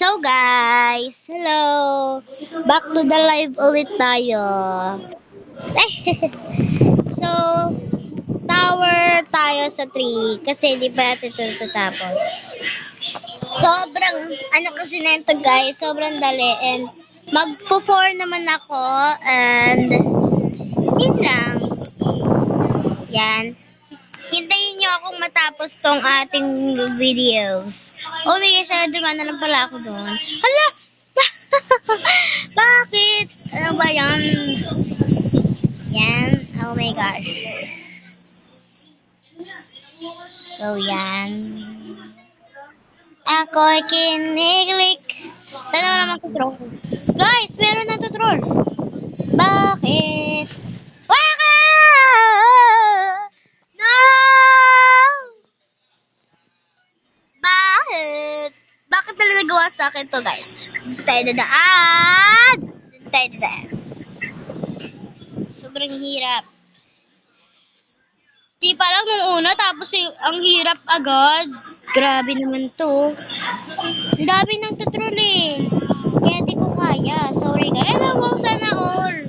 So guys, hello! Back to the live ulit tayo. So, tower tayo sa 3 kasi di pa natin ito tatapos. Sobrang, kasi nito guys, sobrang dali and magpo-4 naman ako and yun lang. Yan. Hintayin nyo akong matapos tong ating videos. Oh my gosh, dumaan na lang pala ako doon. Hala! Bakit? Ano ba yan? Yan. Oh my gosh. So, yan. Ako'y kinikilig. Sana wala mag-troll. Guys, meron na to-troll. Bakit? Waka! No! Bakit? Bakit pala nagawa sa akin to, guys? Dito tayo dadaan! Dito tayo dadaan. Sobrang hirap. Di pa lang nung una, tapos ang hirap agad. Grabe naman to. Ang dami ng tutorial eh. Kaya di ko kaya. Sorry guys. Wow, sana all.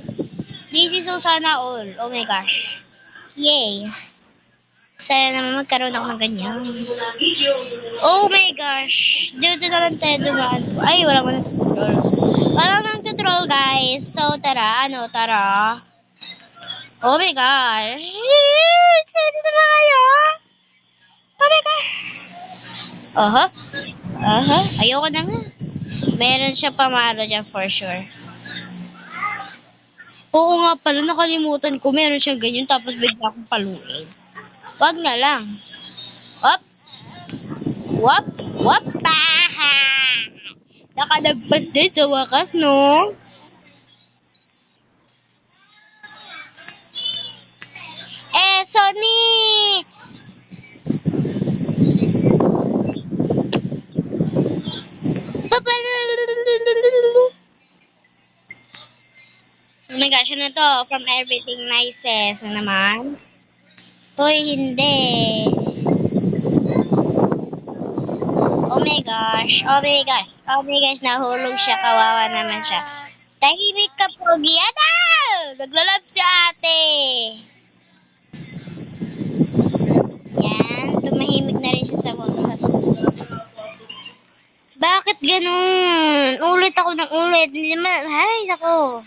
This is so sana all. Oh my gosh. Yay. Sana naman magkaroon ako ng ganyan. Oh my gosh. Dito na lang tayo dumaan. Ay, wala mo ng tutorial. Wala nang tutorial guys. So, tara. Tara. Oh my gosh. Excited na ba kayo? Oh my gosh. Ayoko na nga. Meron siya pamalo dyan for sure. Oo nga pala, nakalimutan ko. Meron siyang ganyan tapos bigla akong paluin. Wag na lang. Op. Wop. Wop. Paha. Nakadagpas din sa wakas, no? Sonny! Oh my gosh, ano to? From everything nices na naman. Hoy, hindi. Oh my gosh. Nahulog siya. Kawawa naman siya. Tahimik ka, Pogi. Ano? Naglalab si ate. Yan. Tumahimik na rin siya sa wakas. Bakit ganun? Ulit ako ng ulit. Hindi naman. Hay, nako.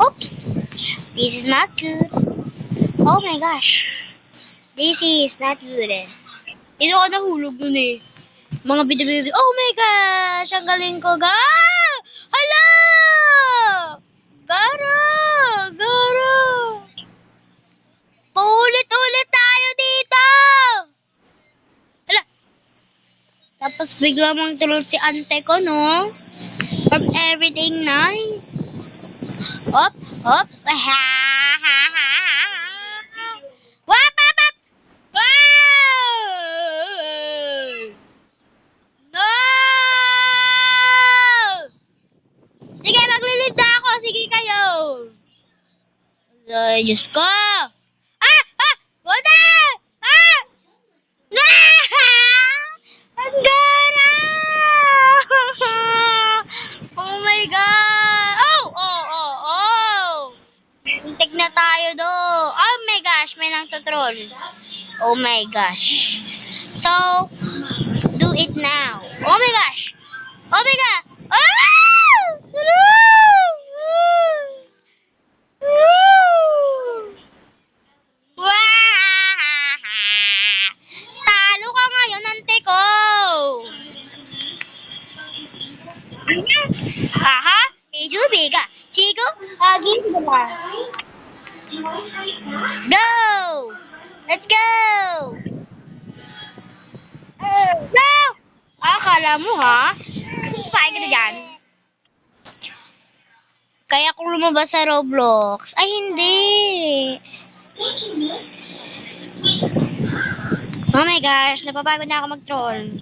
Oops. This is not good. Oh my gosh. This is not good eh. Dito ako nahulog nun eh. Mga bida-bida. Oh my gosh! Ang galing ko. Hala! Gara! Paulit-ulit tayo dito! Hala! Tapos bigla mong tulog si ante ko, no? From everything nice. Op! Wap! No! Sige, maglilid na ako. Sige kayo. Ay, Diyos ko. Wala! Ang gara! Oh my God! Oh! Hintik na tayo do. Oh my gosh, may nang tutrol. Oh my gosh. So, do it now. Oh my gosh. Oh my God. Talo ka ngayon, ante ko. Aha, Ijubiga. Chico, agi ba? Go! Let's go! Go! Akala mo ha? Suspay ka na dyan. Kaya kung lumabas sa Roblox. Ay, hindi. Oh my gosh, napapagod na ako mag-troll.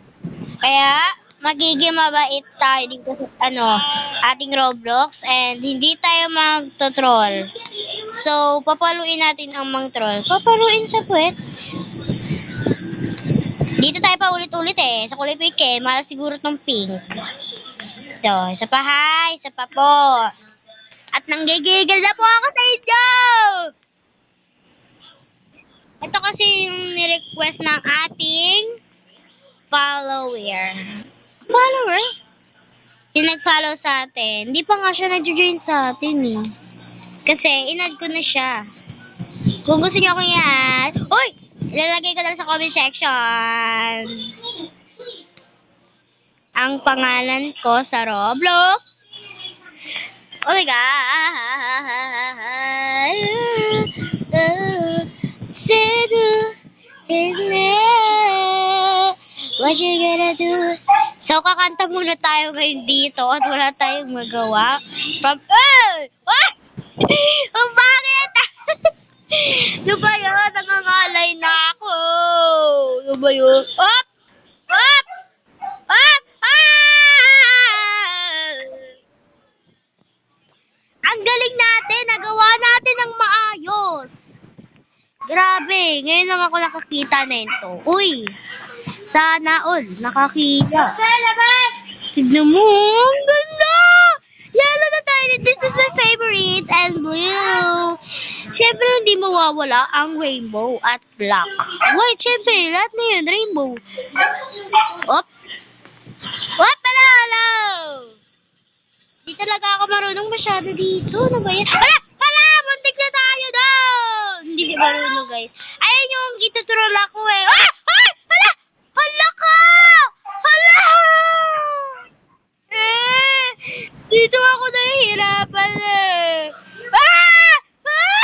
Kaya, magiging mabait tayo dito sa, ating Roblox and hindi tayo mag-troll. So, papaluin natin ang mang troll. Papaluin sa puwet. ulit eh. Sa kulay pink eh. Mahal siguro tong pink. So, isa pa ha. Isa pa po. At nanggigigil na po ako sa inyo. Ito kasi yung ni-request ng ating follower. Follower? Yung nag-follow sa atin. Hindi pa nga siya nag-join sa atin eh. Kasi, inad ko na siya. Kung gusto niyo akong i-add, uy! Ilalagay ko na lang sa comment section. Ang pangalan ko sa Roblox. Oh my God! What you gonna do? So, kakanta muna tayo ngayon dito at wala tayong magawa. From, what? Ang bakit? Ano ba yun? Nangangalay na ako. Ano ba yun? Op! Op! Op! Ah! Ang galing natin. Nagawa natin ng maayos. Grabe. Ngayon lang ako nakakita nito. Uy! Sana all. Nakakita. Sa labas! Tignan mo. Ang ganda! Yellow na tayo. This is my favorite. And blue. Siyempre, hindi mawawala ang rainbow at black. Wait, siyempre, lahat na yun, rainbow. Op! Op! Hello! Di talaga ako marunong masyado dito. Ano ba yan? Hala! Hala! Muntik na tayo doon! Hindi siya marunong, guys. Ayan yung itutroll ako eh. Ah! Ah! Hala! Hala ka! Hala! Dito ako nahihirapan eh. Ah! Ah!